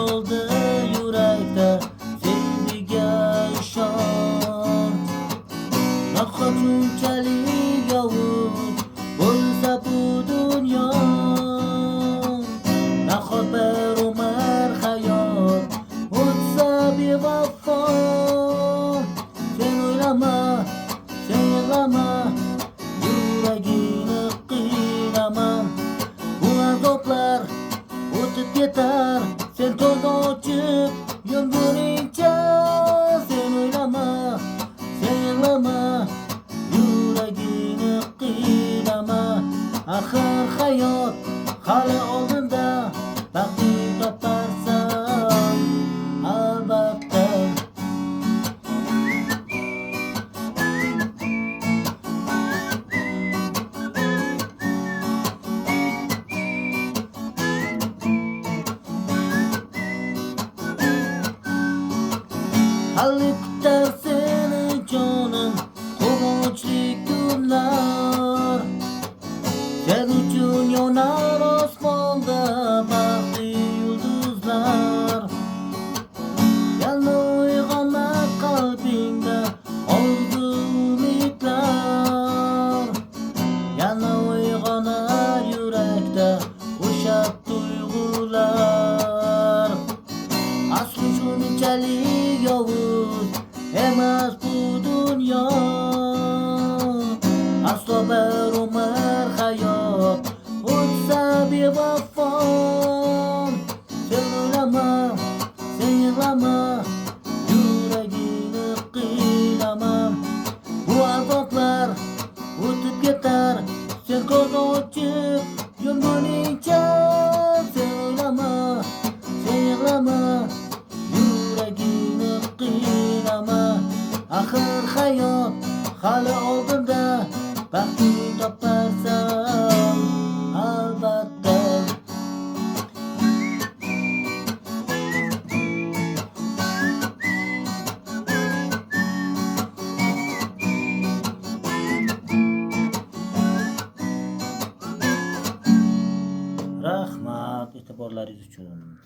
oldi yurakda sevgiga ishon. Nahot shunchalik yovuz bo'lsa bu dunyo, nahot bir umr hayot o'tsa bevafo. Sen o'ylama, sen yig'lama, yuragini qiynama. Bu azoblar o'tib ketar, sen ko'z ochib yumguningcha. Sen o'ylama, sen yig'lama, yuragini qiynama. Axir hayot hali oldinda, baxting toparsan albatta. Hali kutar seni jonim quvonchli kunlar. Sen uchun yonar osmonda baxtli yulduzlar. Yana uyg'onar qalbingda orzu umidlar. Yana uyg'onar yurakda o'sha tuyg'ular. Asli shunchalik yovuz emas bu dunyo, aslo bir umr hayot o'tsa bevafo. Sen o'ylama, sen yig'lama, yuragini qiynama. Bu azoblar o'tib ketar, sen ko'z ochib yumguningcha. Sen o'ylama, sen yig'lama, yuragini qiynama. Axir hayot hali oldinda, baxting toparsan albatta. Rahmat e'tiborlaringiz uchun.